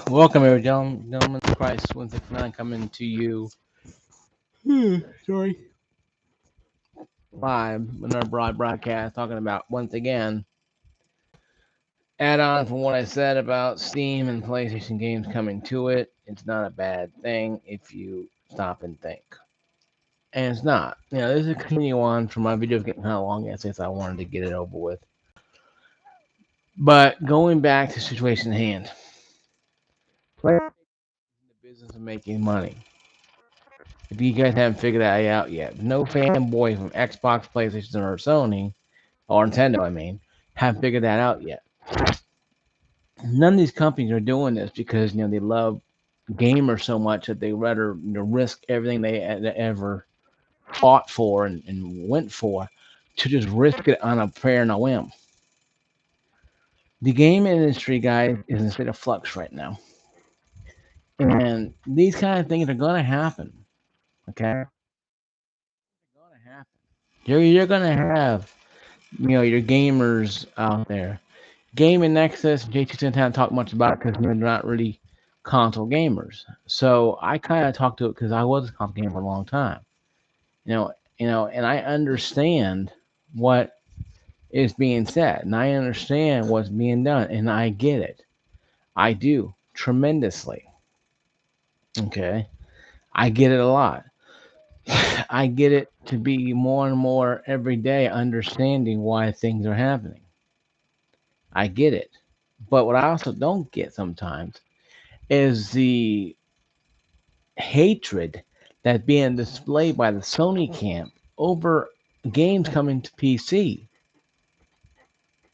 Welcome, every gentlemen. Price 169 coming to you. Sorry. Live with our broadcast talking about once again add on from what I said about Steam and PlayStation games coming to it. It's not a bad thing if you stop and think. And it's not. This is a continue on from my videos getting kind of long essays. I wanted to get it over with. But going back to the situation at hand, PlayStation is in the business of making money. If you guys haven't figured that out yet, no fanboy from Xbox, PlayStation, or Sony, or Nintendo, I mean, haven't figured that out yet. None of these companies are doing this because they love gamers so much that they rather risk everything they ever fought for and went for to just risk it on a prayer and a whim. The game industry, guys, is in a state of flux right now, and these kind of things are going to happen. Okay, they're going to happen. You're going to have your gamers out there. Gaming Nexus and JT didn't talk much about it because they're not really console gamers. So I kind of talked to it because I was a console gamer for a long time. And I understand what is being said, and I understand what's being done, and I get it. I do tremendously. Okay, I get it a lot. I get it to be more and more every day understanding why things are happening. I get it. But what I also don't get sometimes is the hatred that's being displayed by the Sony camp over games coming to PC.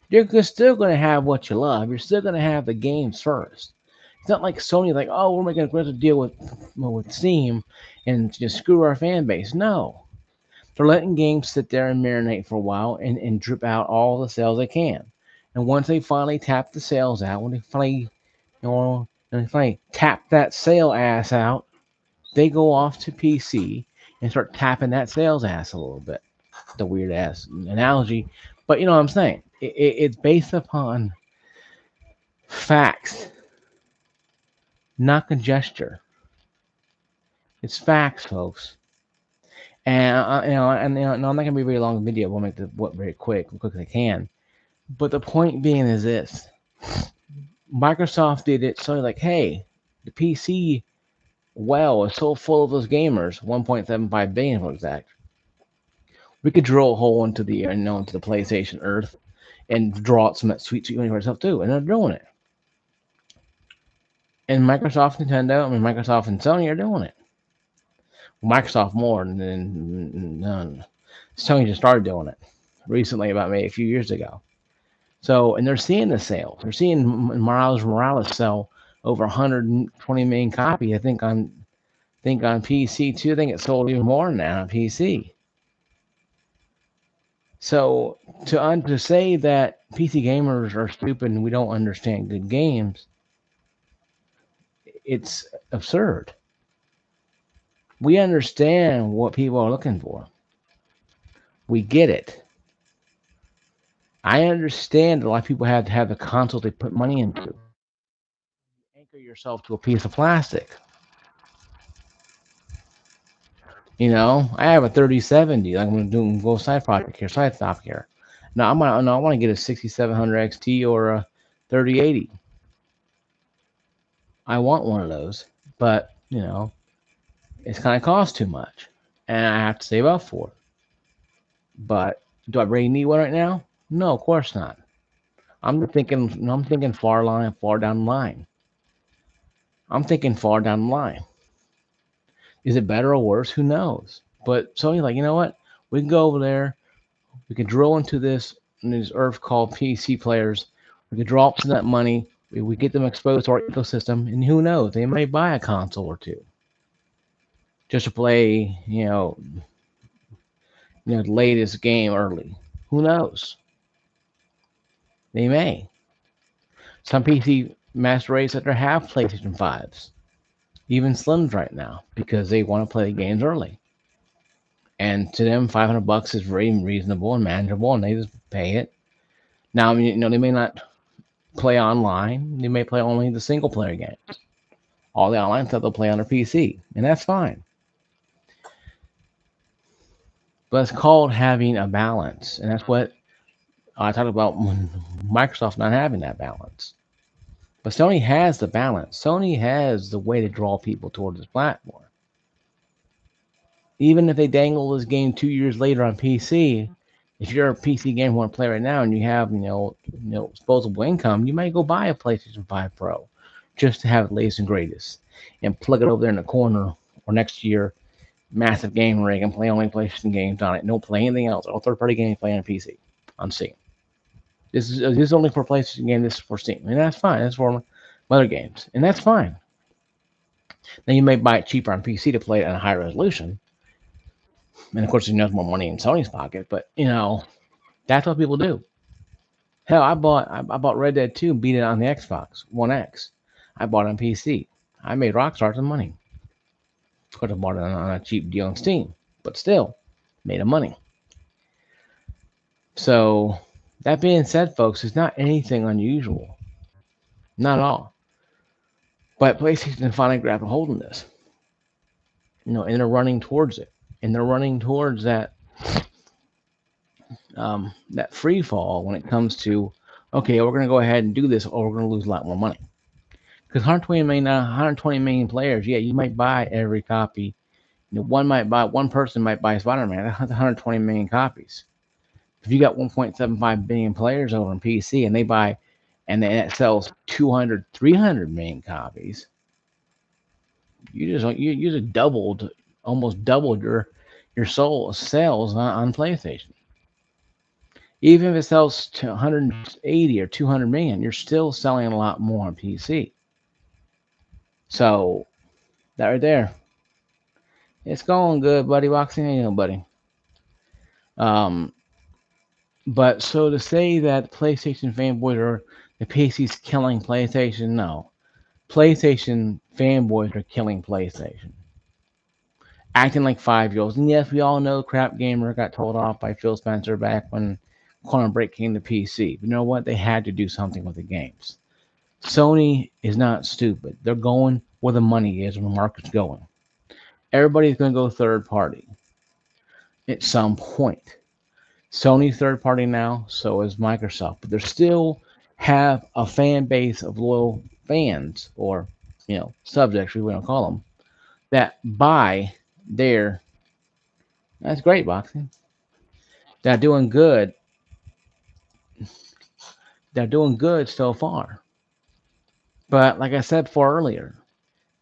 You're still going to have what you love. You're still going to have the games first. It's not like Sony, like, oh, we're making a aggressive deal with Steam and just screw our fan base. No, they're letting games sit there and marinate for a while and drip out all the sales they can. And once they finally tap the sales out, when they finally, when they finally tap that sale ass out, they go off to PC and start tapping that sales ass a little bit. The weird ass analogy, but you know what I'm saying. It's based upon facts, not conjecture. It's facts, folks. And no, I'm not gonna be very long video. We'll make the what very quick as I can. But the point being is this: Microsoft did it so like, hey, the PC well is so full of those gamers, 1.75 billion for exact. We could drill a hole into the into the PlayStation Earth and draw out some of that sweet money for itself too, and they're doing it. And Microsoft, Nintendo, I mean Microsoft and Sony are doing it. Microsoft more than Sony just started doing it recently, about maybe a few years ago. So, and they're seeing the sales. They're seeing Miles Morales sell over 120 million copies. I think on PC too. I think it sold even more than that on PC. So to say that PC gamers are stupid and we don't understand good games, it's absurd. We understand what people are looking for. We get it. I understand a lot of people have to have the console they put money into. Anchor yourself to a piece of plastic. I have a 3070. Like I'm gonna go side project here, side stop here. Now I want to get a 6700 XT or a 3080. I want one of those, but it's kind of cost too much, and I have to save up for it. But do I really need one right now? No, of course not. I'm thinking far down the line. I'm thinking far down the line. Is it better or worse? Who knows? But Sony's like, you know what? We can go over there. We can drill into this earth called PC players. We can drop some of that money. We get them exposed to our ecosystem, and who knows? They may buy a console or two just to play, the latest game early. Who knows? They may. Some PC master race that have PlayStation 5s, even Slims right now, because they want to play the games early. And to them, $500 is very reasonable and manageable, and they just pay it. Now, I mean, they may not. play online. They may play only the single player games. All the online stuff they'll play on their PC, and that's fine. But it's called having a balance, and that's what I talked about Microsoft not having that balance. But Sony has the balance. Sony has the way to draw people towards this platform. Even if they dangle this game 2 years later on PC, if you're a PC game you want to play right now and you have disposable income, you might go buy a PlayStation 5 Pro just to have the latest and greatest and plug it over there in the corner or next to your massive game rig and play only PlayStation games on it. Don't play anything else. All third-party games play on PC on Steam. This is only for PlayStation game. This is for Steam, and that's fine. That's for other games, and that's fine. Then you may buy it cheaper on PC to play it at a higher resolution, and of course, there's more money in Sony's pocket. But that's what people do. Hell, I bought Red Dead 2 and beat it on the Xbox One X. I bought it on PC. I made Rockstar some money. Could have bought it on a cheap deal on Steam, but still made a money. So that being said, folks, it's not anything unusual. Not at all. But PlayStation finally grabbed a hold of this. And they're running towards it. And they're running towards that free fall when it comes to, okay, we're going to go ahead and do this, or we're going to lose a lot more money. Because 120 million players, yeah, you might buy every copy. One person might buy Spider-Man. That's 120 million copies. If you got 1.75 billion players over on PC and they buy, and then it sells 200, 300 million copies, you just almost doubled your sales on PlayStation. Even if it sells to 180 or 200 million, you're still selling a lot more on PC. So that right there, it's going good, buddy. Boxing, buddy. But so to say that PlayStation fanboys are the PC's killing PlayStation, no. PlayStation fanboys are killing PlayStation. Acting like 5-year-olds. And yes, we all know Crap Gamer got told off by Phil Spencer back when Quantum Break came to PC. But you know what? They had to do something with the games. Sony is not stupid. They're going where the money is, where the market's going. Everybody's going to go third party at some point. Sony's third party now, so is Microsoft. But they still have a fan base of loyal fans, or subjects, we don't call them, that buy their. That's great, Boxing. They're doing good. They're doing good so far. But like I said before earlier,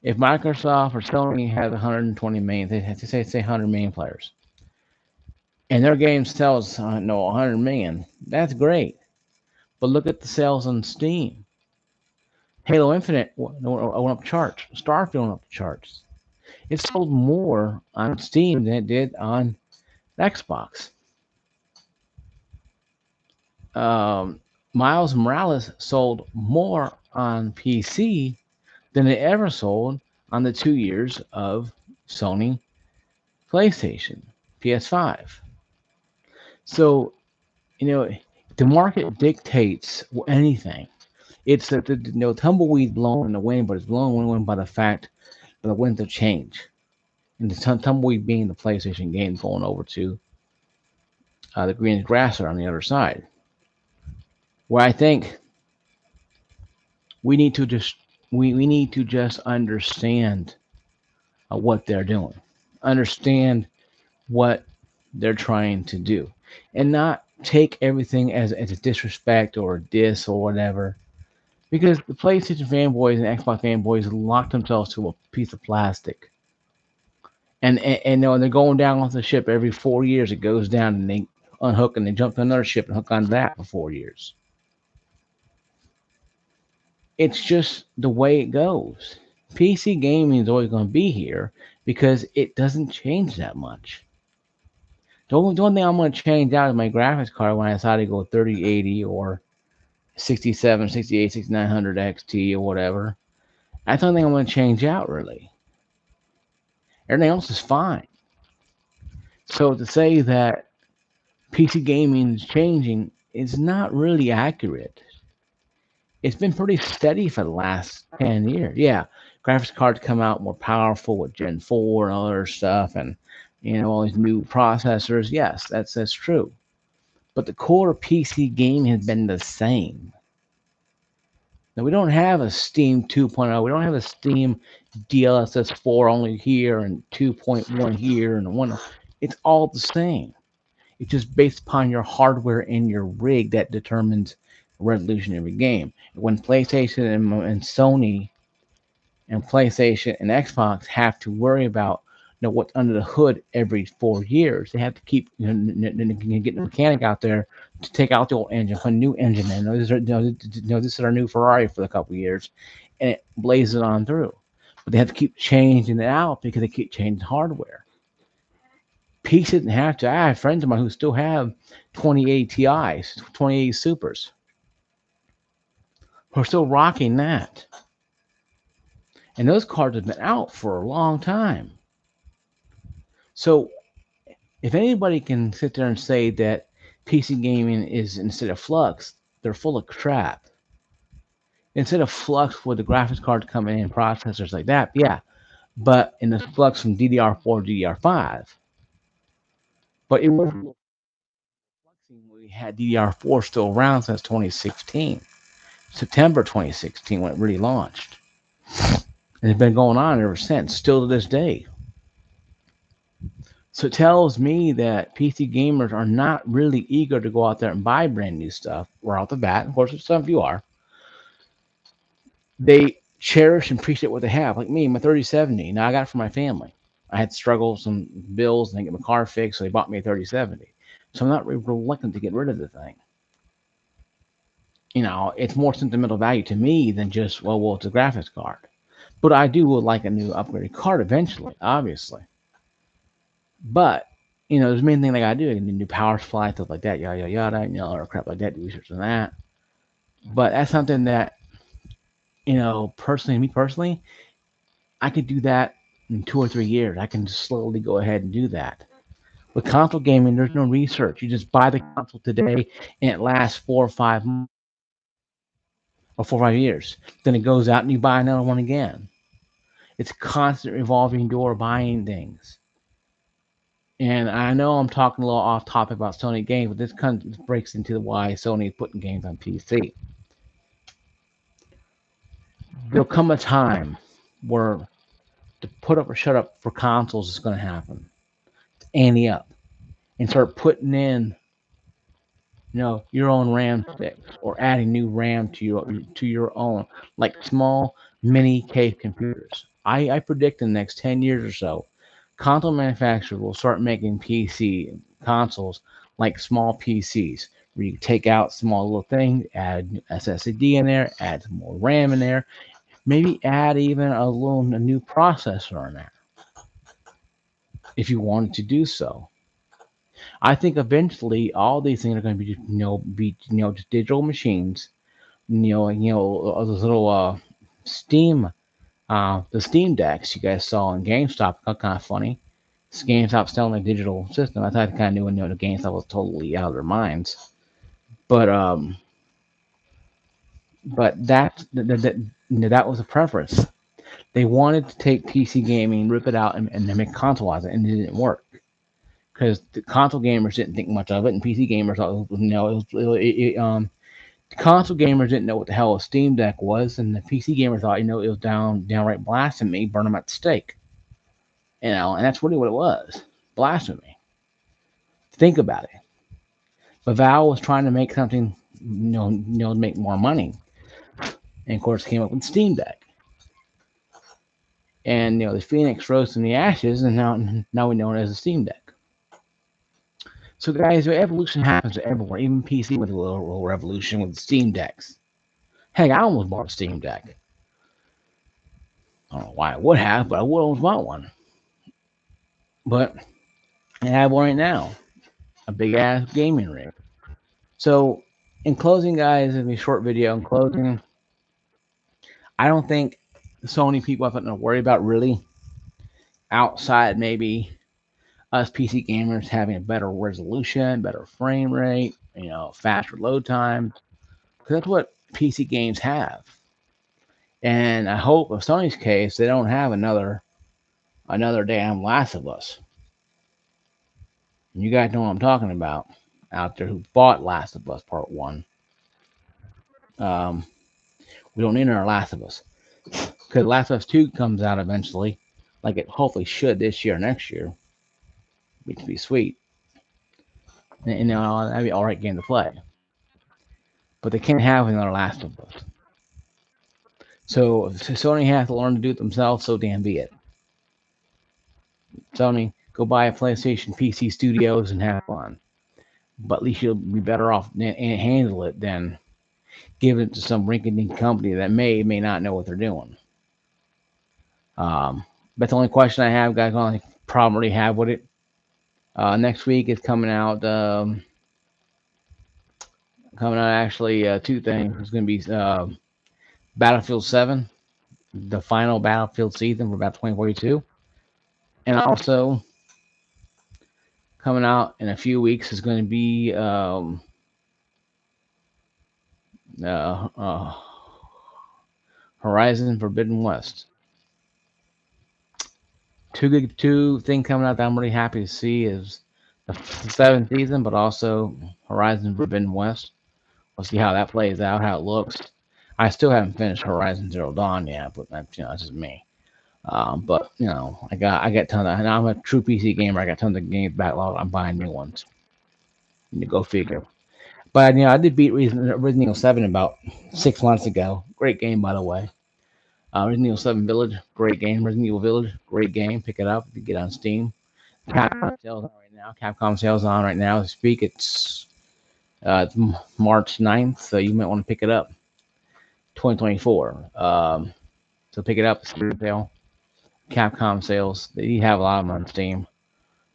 if Microsoft or Sony has 120 million, they have to say 100 million players, and their game sells 100 million. That's great. But look at the sales on Steam. Halo Infinite went up the charts. Starfield went up the charts. It sold more on Steam than it did on Xbox. Miles Morales sold more on PC than it ever sold on the 2 years of Sony PlayStation, PS5. So, the market dictates anything. It's that the tumbleweed blowing in the wind, but it's blowing in the wind by the winds of change. And the tumbleweed being the PlayStation game going over to the green grass on the other side. Where I think we need to just understand what they're doing, understand what they're trying to do, and not take everything as a disrespect or a diss or whatever. Because the PlayStation fanboys and Xbox fanboys locked themselves to a piece of plastic, and they're going down off the ship every 4 years. It goes down, and they unhook and they jump to another ship and hook on that for 4 years. It's just the way it goes. PC gaming is always going to be here because it doesn't change that much. The only thing I'm going to change out is my graphics card when I decide to go 3080 or 67, 68, 6900 XT or whatever. That's the only thing I'm going to change out, really. Everything else is fine. So to say that PC gaming is changing is not really accurate. It's been pretty steady for the last 10 years. Yeah, graphics cards come out more powerful with Gen 4 and other stuff, and all these new processors. Yes, that's true. But the core PC game has been the same. Now, we don't have a Steam 2.0. We don't have a Steam DLSS 4 only here and 2.1 here and one. It's all the same. It's just based upon your hardware and your rig that determines the resolution of your game. When PlayStation and Sony and PlayStation and Xbox have to worry about what's under the hood every 4 years. They have to keep getting the mechanic out there to take out the old engine, put a new engine in. This is our new Ferrari for a couple of years, and it blazes on through. But they have to keep changing it out because they keep changing hardware. PC didn't have to. I have friends of mine who still have 2080 Ti's, 2080 Supers, who are still rocking that. And those cards have been out for a long time. So if anybody can sit there and say that PC gaming is instead of Flux, they're full of crap. Instead of Flux with the graphics card coming in, processors like that, yeah. But in the Flux from DDR4 to DDR5. But it wasn't fluxing when we had DDR4 still around since 2016. September 2016 when it really launched. And it's been going on ever since, still to this day. So it tells me that PC gamers are not really eager to go out there and buy brand new stuff right off the bat. Of course, some of you are. They cherish and appreciate what they have. Like me, my 3070. Now I got it for my family. I had struggles, some bills, and I get my car fixed, so they bought me a 3070. So I'm not reluctant to get rid of the thing. It's more sentimental value to me than just, well, it's a graphics card. But I do would like a new upgraded card eventually, obviously. But there's many things I gotta do. I need new power supply, stuff like that, yada yada yada, or crap like that. Do research on that. But that's something that me personally, I could do that in 2 or 3 years. I can just slowly go ahead and do that. With console gaming, there's no research. You just buy the console today, and it lasts 4 or 5 months or 4 or 5 years. Then it goes out, and you buy another one again. It's a constant revolving door buying things. And I know I'm talking a little off topic about Sony games, but this kind of breaks into why Sony is putting games on PC. There'll come a time where the put up or shut up for consoles is going to happen. Ante up and start putting in, your own RAM sticks or adding new RAM to your own, like small mini case computers. I predict in the next 10 years or so, console manufacturers will start making PC consoles like small PCs, where you take out small little things, add SSD in there, add some more RAM in there, maybe add even a new processor in there, if you wanted to do so. I think eventually all these things are going to be just digital machines. Those little Steam, the Steam decks you guys saw in GameStop. Kind of funny. GameStop selling a digital system. I thought I kind of knew the GameStop was totally out of their minds. But that was a preference. They wanted to take PC gaming, rip it out, and then make consoleize it, and it didn't work because the console gamers didn't think much of it, and PC gamers thought, console gamers didn't know what the hell a Steam Deck was, and the PC gamers thought, it was downright blasphemy, burn them at the stake. And that's really what it was, blasphemy. Think about it. But Valve was trying to make something, to make more money, and of course came up with Steam Deck. And the Phoenix rose from the ashes, and now we know it as a Steam Deck. So guys, the evolution happens everywhere. Even PC went a little revolution with Steam Decks. Heck, I almost bought a Steam Deck. I don't know why I would have, but I would almost bought one. But I have one right now, a big ass gaming rig. So, in closing, guys, in a short video, in closing, I don't think Sony people have nothing to worry about really, outside maybe us PC gamers having a better resolution, better frame rate, faster load times. Because that's what PC games have. And I hope, in Sony's case, they don't have another damn Last of Us. And you guys know what I'm talking about out there who bought Last of Us Part 1. We don't need another Last of Us. Because Last of Us 2 comes out eventually, like it hopefully should this year or next year, which would be sweet. And that'd be an alright game to play. But they can't have another Last of Us. So if Sony has to learn to do it themselves, so damn be it. Sony, go buy a PlayStation PC Studios and have fun. But at least you'll be better off and handle it than giving it to some rinky-dink company that may not know what they're doing. That's the only question I have, guys. I probably have with it. Next week is coming out. Actually, two things. It's going to be Battlefield 7, the final Battlefield season for about 2042, and also coming out in a few weeks is going to be Horizon Forbidden West. Two thing coming out that I'm really happy to see is the 7th season, but also Horizon Forbidden West. We'll see how that plays out, how it looks. I still haven't finished Horizon Zero Dawn yet, but that's just me. But I got tons of, and I'm a true PC gamer. I got tons of games backlog. I'm buying new ones. You go figure. But I did beat Resident Evil 7 about 6 months ago. Great game, by the way. Resident Evil 7 Village, great game. Resident Evil Village, great game. Pick it up if you get on Steam. Capcom sales on right now. Capcom sales on right now. To speak, it's March 9th, so you might want to pick it up. 2024. So pick it up. Retail. Capcom sales. They have a lot of them on Steam.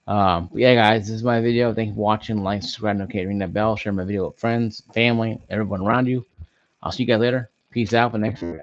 But yeah, guys, this is my video. Thank you for watching. Like, subscribe, notification, ring that bell. Share my video with friends, family, everyone around you. I'll see you guys later. Peace out for the next video.